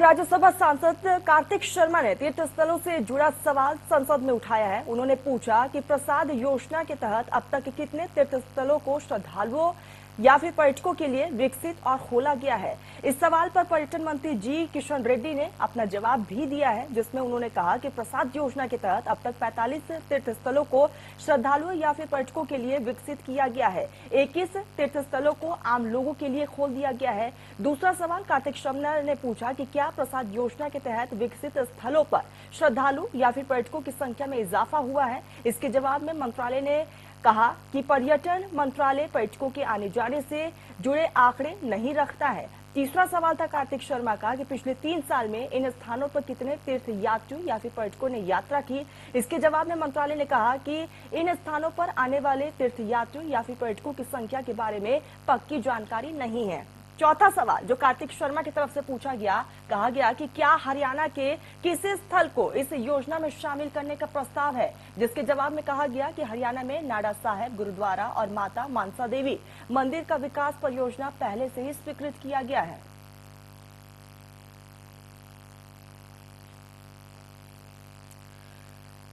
राज्यसभा सांसद कार्तिक शर्मा ने तीर्थ स्थलों से जुड़ा सवाल संसद में उठाया है। उन्होंने पूछा कि प्रसाद योजना के तहत अब तक कितने तीर्थ स्थलों को श्रद्धालुओं या फिर पर्यटकों के लिए विकसित और खोला गया है। इस सवाल पर पर्यटन मंत्री जी किशन रेड्डी ने अपना जवाब भी दिया है, जिसमें उन्होंने कहा कि प्रसाद योजना के तहत अब तक 45 तीर्थ स्थलों को श्रद्धालुओं या फिर पर्यटकों के लिए विकसित किया गया है। 21 तीर्थ स्थलों को आम लोगों के लिए खोल दिया गया है। दूसरा सवाल कार्तिक शर्मा ने पूछा कि क्या प्रसाद योजना के तहत विकसित स्थलों पर श्रद्धालु या फिर पर्यटकों की संख्या में इजाफा हुआ है। इसके जवाब में मंत्रालय ने कहा कि पर्यटन मंत्रालय पर्यटकों के आने जाने से जुड़े आंकड़े नहीं रखता है। तीसरा सवाल था कार्तिक शर्मा का कि पिछले 3 साल में इन स्थानों पर कितने तीर्थ यात्रियों या फिर पर्यटकों ने यात्रा की। इसके जवाब में मंत्रालय ने कहा कि इन स्थानों पर आने वाले तीर्थ यात्रियों या फिर पर्यटकों की संख्या के बारे में पक्की जानकारी नहीं है। चौथा सवाल जो कार्तिक शर्मा की तरफ से पूछा गया, कहा गया कि क्या हरियाणा के किसी स्थल को इस योजना में शामिल करने का प्रस्ताव है, जिसके जवाब में कहा गया कि हरियाणा में नाडा साहिब गुरुद्वारा और माता मानसा देवी मंदिर का विकास परियोजना पहले से ही स्वीकृत किया गया है।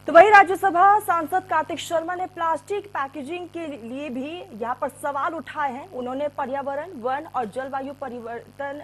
तो वही राज्यसभा सांसद कार्तिक शर्मा ने प्लास्टिक पैकेजिंग के लिए भी यहाँ पर सवाल उठाए हैं। उन्होंने पर्यावरण, वन और जलवायु परिवर्तन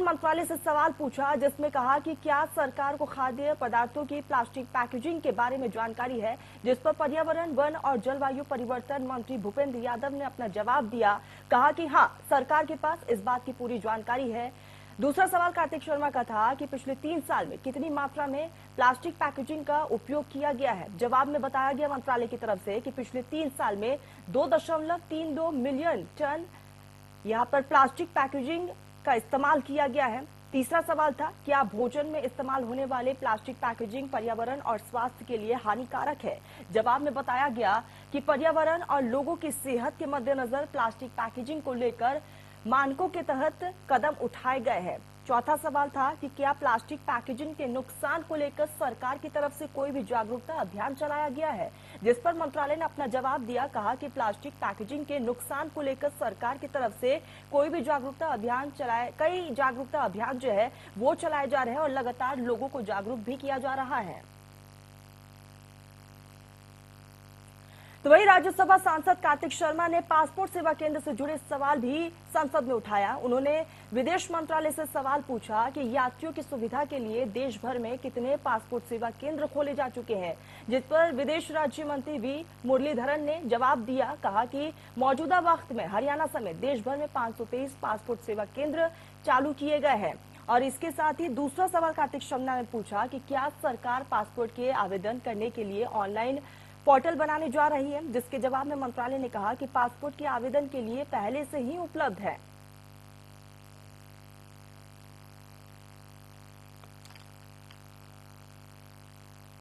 मंत्रालय से सवाल पूछा, जिसमें कहा कि क्या सरकार को खाद्य पदार्थों की प्लास्टिक पैकेजिंग के बारे में जानकारी है, जिस पर पर्यावरण, वन और जलवायु परिवर्तन मंत्री भूपेंद्र यादव ने अपना जवाब दिया। कहा कि हाँ, सरकार के पास इस बात की पूरी जानकारी है। दूसरा सवाल कार्तिक शर्मा का था कि पिछले 3 साल में कितनी मात्रा में प्लास्टिक पैकेजिंग का उपयोग किया गया है। जवाब में बताया गया मंत्रालय की तरफ से कि पिछले 3 साल में 2.32 मिलियन टन यहां पर प्लास्टिक पैकेजिंग का इस्तेमाल किया गया है। तीसरा सवाल था, क्या भोजन में इस्तेमाल होने वाले प्लास्टिक पैकेजिंग पर्यावरण और स्वास्थ्य के लिए हानिकारक है। जवाब में बताया गया कि पर्यावरण और लोगों की सेहत के मद्देनजर प्लास्टिक पैकेजिंग को लेकर मानकों के तहत कदम उठाए गए हैं। चौथा सवाल था कि क्या प्लास्टिक पैकेजिंग के नुकसान को लेकर सरकार की तरफ से कोई भी जागरूकता अभियान चलाया गया है, जिस पर मंत्रालय ने अपना जवाब दिया। कहा कि प्लास्टिक पैकेजिंग के नुकसान को लेकर सरकार की तरफ से कोई भी जागरूकता अभियान कई जागरूकता अभियान जो है वो चलाए जा रहे हैं और लगातार लोगों को जागरूक भी किया जा रहा है। तो वही राज्यसभा सांसद कार्तिक शर्मा ने पासपोर्ट सेवा केंद्र से जुड़े सवाल भी संसद में उठाया। उन्होंने विदेश मंत्रालय से सवाल पूछा कि यात्रियों की सुविधा के लिए देश भर में कितने पासपोर्ट सेवा केंद्र खोले जा चुके हैं, जिस पर विदेश राज्य मंत्री वी मुरलीधरन ने जवाब दिया। कहा कि मौजूदा वक्त में हरियाणा समेत देश भर में 523 पासपोर्ट सेवा केंद्र चालू किए गए हैं। और इसके साथ ही दूसरा सवाल कार्तिक शर्मा ने पूछा कि क्या सरकार पासपोर्ट के आवेदन करने के लिए ऑनलाइन पोर्टल बनाने जा रही है, जिसके जवाब में मंत्रालय ने कहा कि पासपोर्ट के आवेदन के लिए पहले से ही उपलब्ध है।